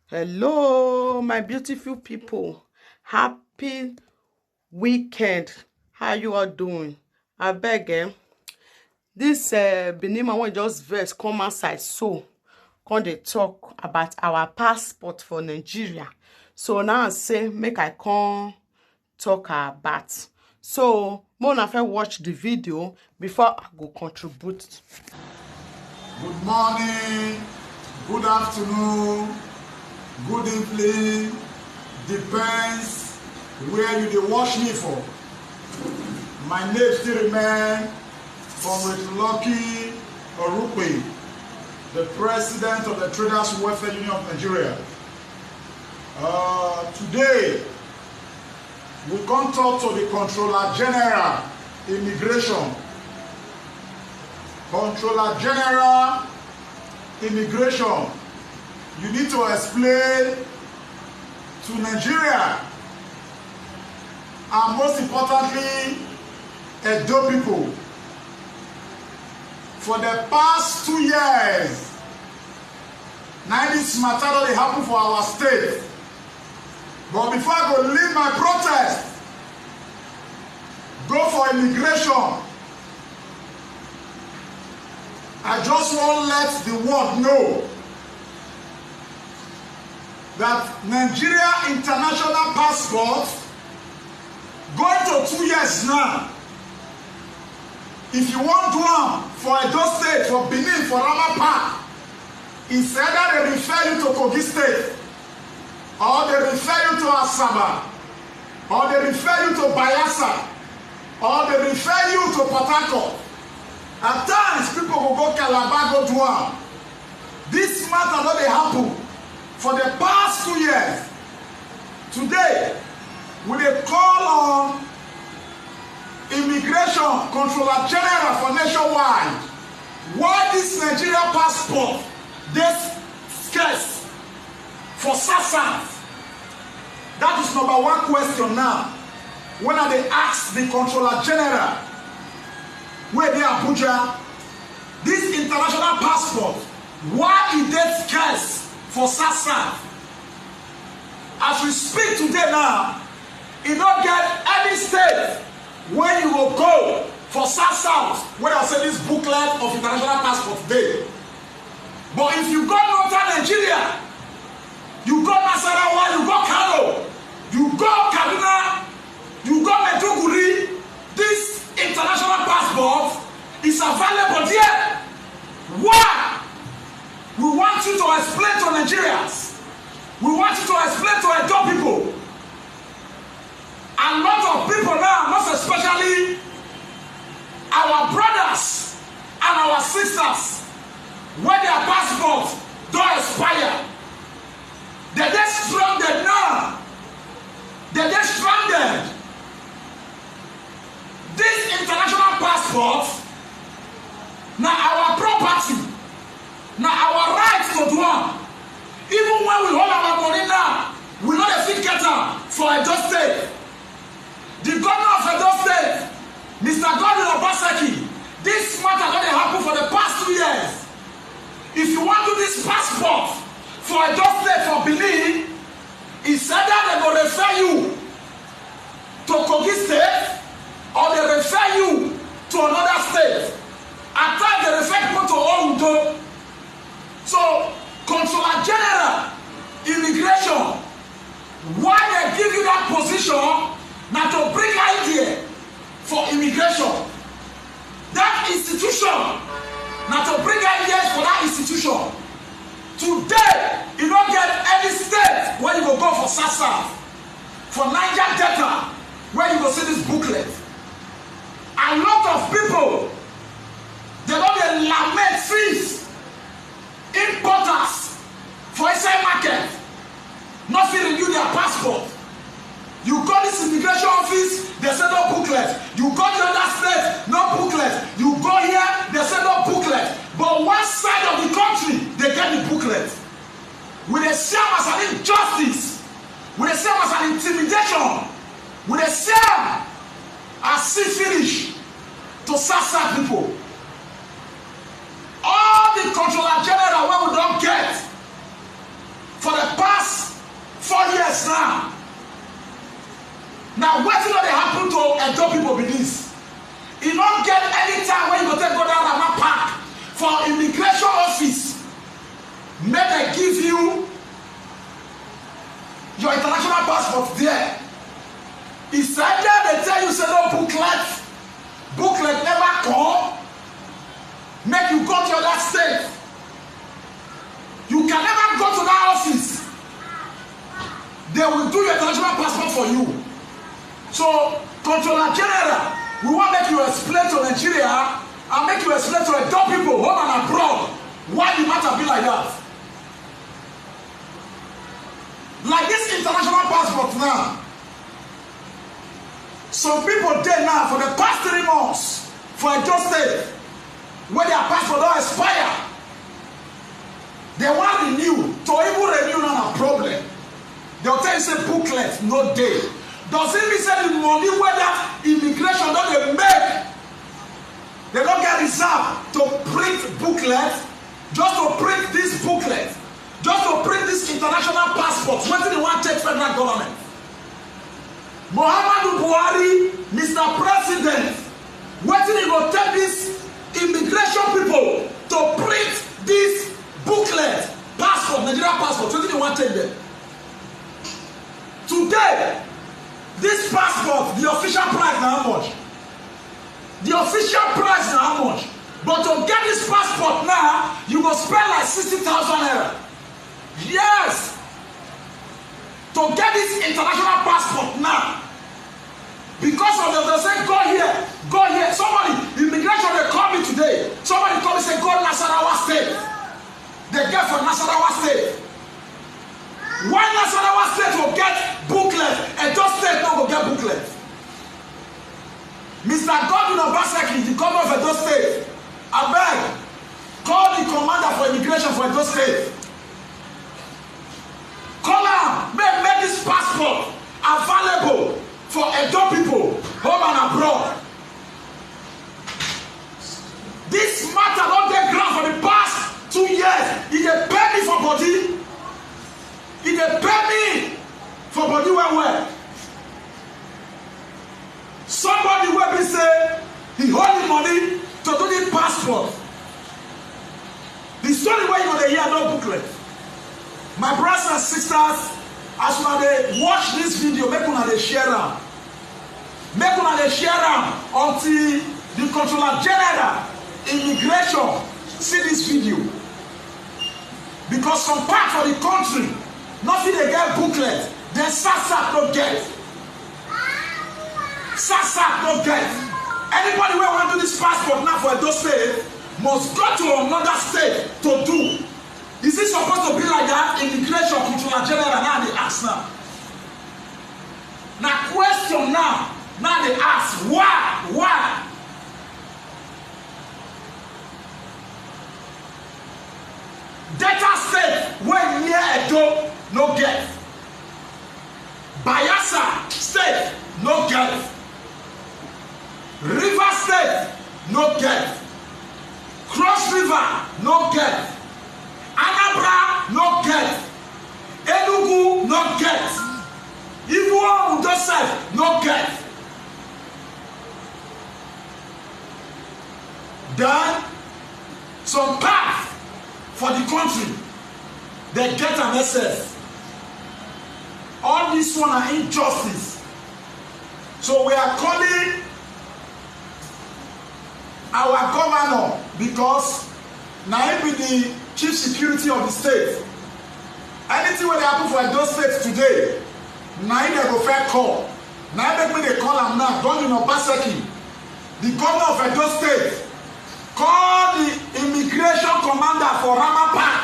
Hello, my beautiful people. Happy weekend. How you all doing? I beg this Benin man want just verse come outside so come they talk about our passport for Nigeria. So now I say make I come talk about. So Mona first watch the video before I go contribute. Good morning, good afternoon, good evening, depends where you dey watch me for. My name still remain Comrade Lucky Orupe, the President of the Traders Welfare Union of Nigeria. Today, we come talk to the Controller General Immigration. Controller General Immigration, you need to explain to Nigeria and most importantly Edo people, for the past 2 years now this matter don dey happen for our state. But before I go lead my protest go for immigration, I just want to let the world know that Nigeria international passport going to 2 years now. If you want to do am for Edo State, for Benin, for Rama Park, it's either they refer you to Kogi State, or they refer you to Asaba, or they refer you to Bayelsa, or they refer you to Port Harcourt. At times, people will go Calabar, go to am. This matter no dey happen for the past 2 years. Today, we dey call on Immigration Controller General for nationwide. Why this Nigeria passport dey scarce for SASAs? That is number one question now. When I dey ask the Controller General, where they Abuja, this international passport, why is it scarce for SASA? As we speak today now, you don't get any state where you will go for SASA, where I say this booklet of international passport today. But if you go northern Nigeria, you go Nasarawa, you go Kano, you go Kaduna, you go Maiduguri, this international passport is available there. Why? We want you to explain to Nigerians. We want you to explain to Edo people. A lot of people now, most especially our brothers and our sisters, where their passports don't expire, they're just stranded now. They're just stranded. This international passport, now our property, now our rights to do am. Even when we hold our money now, we not a fit get am for Edo State. The governor of Edo State, Mr. Godwin Obaseki, this matter don dey happen for the past 2 years. If you want to do this passport for Edo State, for Benin, it's either they go refer you to Kogi State, or they refer you to another state. At times they refer people to Ondo. So, Controller General Immigration, why they give you that position now to bring idea for immigration? That institution, now to bring ideas for that institution. Today, you don't get any state where you go for SASA, for Niger Delta, where you go see this booklet. A lot of people, they don't lament fees, importers for inside market, not fit renew their passport. You go this immigration office, they say no booklet. You go to other state, no booklet. You go here, they say no booklet. But one side of the country, they get the booklet. With a shame as an injustice, with a shame as an intimidation, with a shame as see finish to SASA people. All the Controller General where we don't get for the past Now wetin no dey happen to Edo people be this. E no get any time when you go take go down Rama Park for immigration office make dem give you your international passport there. It's either they tell you say no booklet never come, make you go to other state. You can never go to that office. They will do your international passport for you. So, Controller General, we want to make you explain to Nigeria and make you explain to Edo people, home and abroad, why the matter be like that. Like this international passport now. Some people there now for the past 3 months for Edo State, where their passport don't expire. They want renew. To even renew not a problem. They'll tell you say booklet, no day. Does it mean say the money where that immigration don't they make? They don't get reserved to print booklet, just to print this booklet, just to print this international passport. What do they want to take federal government? Muhammadu Buhari, Mr. President, what do they go take these immigration people to print this booklet, passport, Nigerian passport? What do they want to take them? Today, this passport, the official price now how much? The official price now how much? But to get this passport now, you go spend like 60,000 naira. Yes! To get this international passport now, because of the say go here. Somebody, immigration they call me today. Somebody call me say go Nasarawa State. They get from Nasarawa State. Why Nasarawa State will get booklet and just State not will get booklet? Mr. Godwin Obaseki, the governor of Edo State, I beg, call the commander for immigration for Edo State. Call him, make this passport available for Edo people, home and abroad. This matter don't get ground for the past 2 years. He dey pay me for body. He dey pay me for body well. Somebody will be say he hold the money to do the passport. The story where you know they hear no booklet. My brothers and sisters, as una dey watch this video, make una dey share am. Make una dey share am until the Controller General Immigration see this video. Because some part for the country, nothing they get booklet, then SASAC no get. SASAC no get. Anybody who want to do this passport now for Edo State must go to another state to do. Is it supposed to be like that? Immigration Controller General now they ask now. Now question now they ask why? Delta State wey near Edo no get. Bayelsa State no get. River State no get. Cross River no get. Anambra no get. Enugu no get. Even Joseph no get. Then some part for the country they get an SS. All this one are injustice. So we are calling our governor, because now he be the chief security of the state. Anything when they happen for Edo State today, now they go fair call. Now make me they call him now. Godwin Obaseki, the governor of Edo State, call the immigration commander for Rama Park.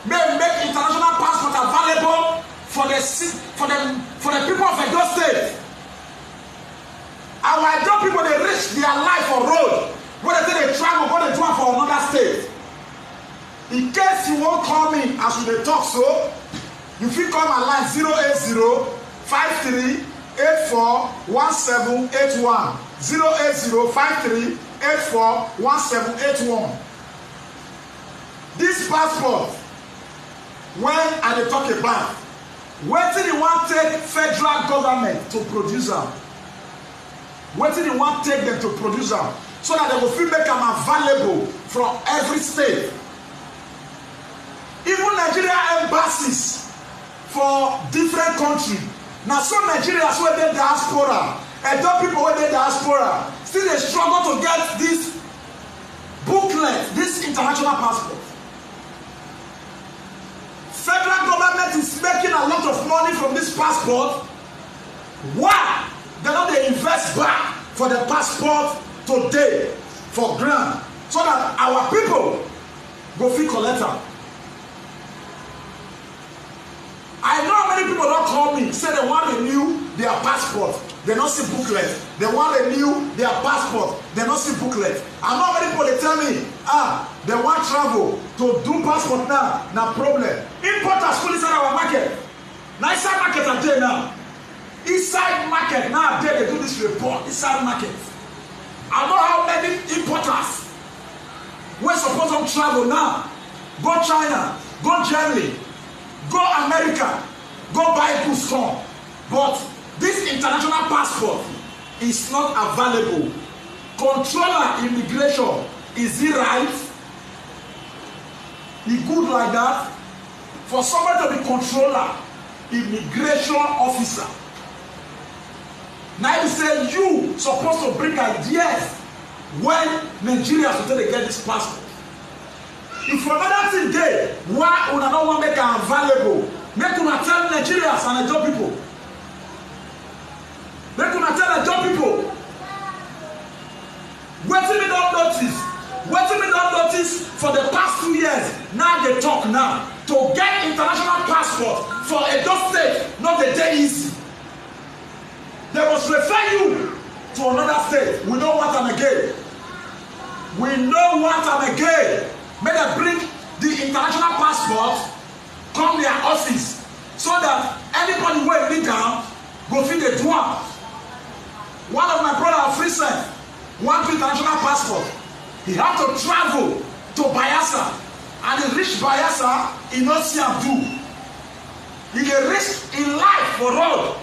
Make international passport available for the people of Edo State. Our Edo people they risk their life on road. When they travel, when they drive for another state. In case you won't call me as we talk, so you fit call my line 080-5384-1781. 080-5384-1781. This passport, when I dey talk about, wetin you want take federal government to produce am? wetin dey wan take them to produce am so that they go fit make am available from every state. Even Nigeria embassies for different countries, na so Nigerians wey dey diaspora, Edo people wey dey diaspora still dey struggle to get this booklet, this international passport. Federal government is making a lot of money from this passport. Why? They no dey invest back for the passport today for grant so that our people go fit collect am. I know how many people don call me say they wan renew their passport, they no see booklet. They wan renew their passport, they no see booklet. I know how many people dey tell me, they wan travel to do passport now, na problem. Importers full inside our market. Na inside market I dey now. Inside market now dey do this report inside market. I know how many importers wey suppose don travel now, go China, go Germany, go America, go buy goods come, but this international passport is not available. Controller immigration, is it right? E good like that? For someone to be controller immigration officer, now you say you supposed to bring ideas when Nigerians will take get this passport. If another thing dey, why una no wan make am available? Make una tell Nigerians and Edo people. Make una tell Edo people. Wetin me don notice? Wetin me don notice for the past 2 years? Now they talk now to get international passport for Edo State, not the day easy. They must refer you to another state. We don't want them again. We don't want them again. May they bring the international passport, come their office, so that anybody wey need am go fit dey do am. One of my brother of recent want international passport. He had to travel to Bayelsa, and he reach Bayelsa, he no see am do. He dey risk in life for road.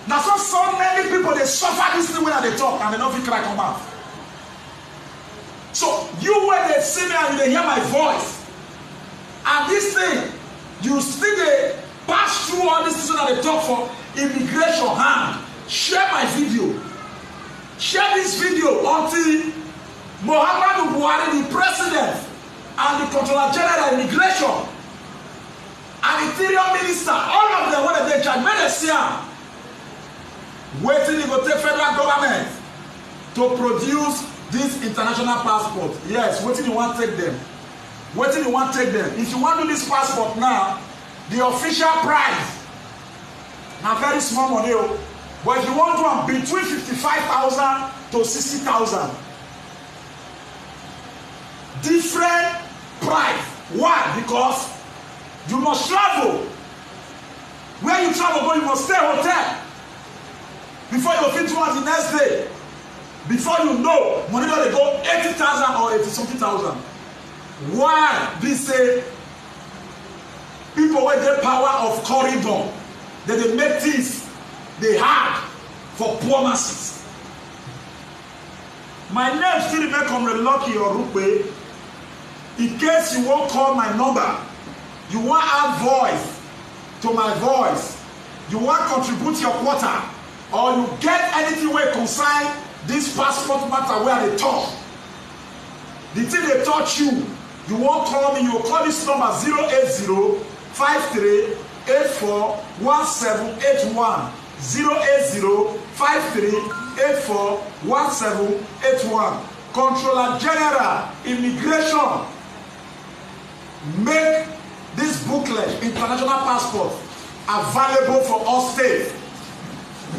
Na so many people dey suffer this thing when they talk and they no fit cry come out. So you when they see me and you dey hear my voice, and this thing you still dey pass through all these things that they talk for immigration hand, share my video, share this video until Muhammadu Buhari, the president and the controller general immigration and interior minister, all of them when they charge, make they see am. Waiting to go take federal government to produce this international passport. Yes, waiting you want to take them. Waiting you want to take them. If you want to do this passport now, the official price now very small money. But if you want to one between 55,000 to 60,000, different price. Why? Because you must travel. Where you travel, but you must stay hotel. Before you fit one the next day, before you know, money don dey go 80,000 or 80-something thousand. Why? This say people wey get power of corridor, they dey make things dey hard for poor masses. My name still remain Comrade Lucky Orupe. In case you wan call my number, you wan add voice to my voice, you wan contribute your quota, or you get anything wey concern this passport matter wey I dey talk, the thing dey touch you, you wan call me, you go call this number 080-5384-1781, 080-5384-1781. Controller General Immigration make this booklet, international passport, available for all states.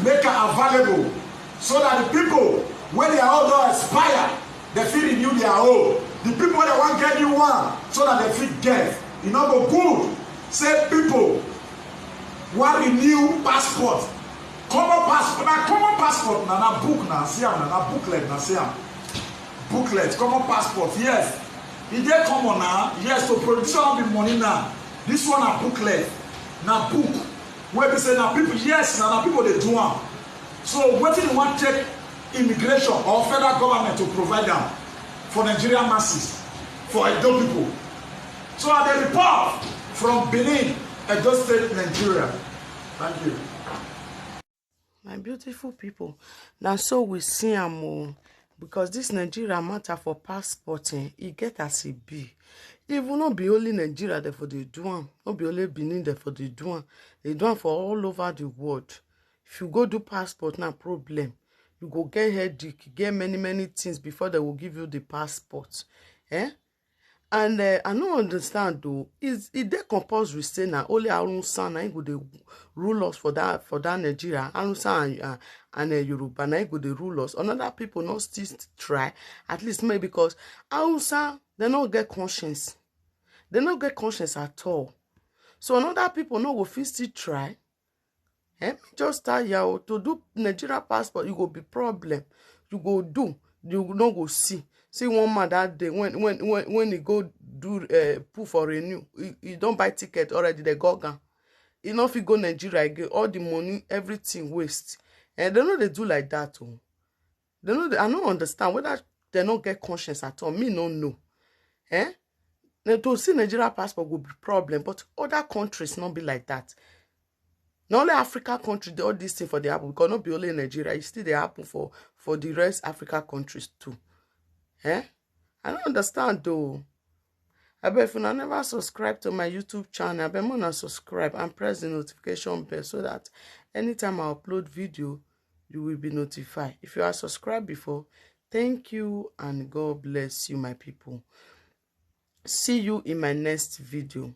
Make it available so that the people when their own don expire, they fit renew their own. The people wey they wan get new one so that they fit get. E no go good say people wan renew passport, common passport. Na common passport na book na see am, na booklet na see am. Booklet, common passport, yes. E dey common na, yes, to produce all the money now. This one na booklet, na book. Wey be say na people, yes, na people dey do am. So wetin you want take immigration or federal government to provide them for Nigerian masses, for Edo people? So I dey report from Benin, Edo State, Nigeria. Thank you. My beautiful people, now so we see am because this Nigeria matter for passporting, e get as e be. Even not be only Nigeria there for the do am, not be only Benin there for the do am. They do am for all over the world. If you go do passport, na problem. You go get headache, get many things before they will give you the passport. And I don't understand though. Is it dey compulsory say na only Hausa na go dey rule us for that Nigeria? Hausa and Yoruba na go dey rule us. Another people not still try, at least maybe because Hausa they not get conscience. They not get conscience at all. So another people no go fit still try. Just start here to do Nigeria passport. You go be problem. You go do. You no go see. See one man that day when he go do put for renew, he don't buy ticket already. They go gone. He no fit go Nigeria again. All the money, everything waste. And they know they do like that. Oh. They know. I don't understand whether they don't get conscience at all. Me no know. Now to see Nigeria passport will be problem, but other countries not be like that. Not only Africa country, all these things for the happen because not be only in Nigeria. It still they happen for the rest Africa countries too. I don't understand though. I bet if you never subscribe to my YouTube channel, I bet more than subscribe and press the notification bell so that anytime I upload video, you will be notified. If you are subscribed before, thank you and God bless you, my people. See you in my next video.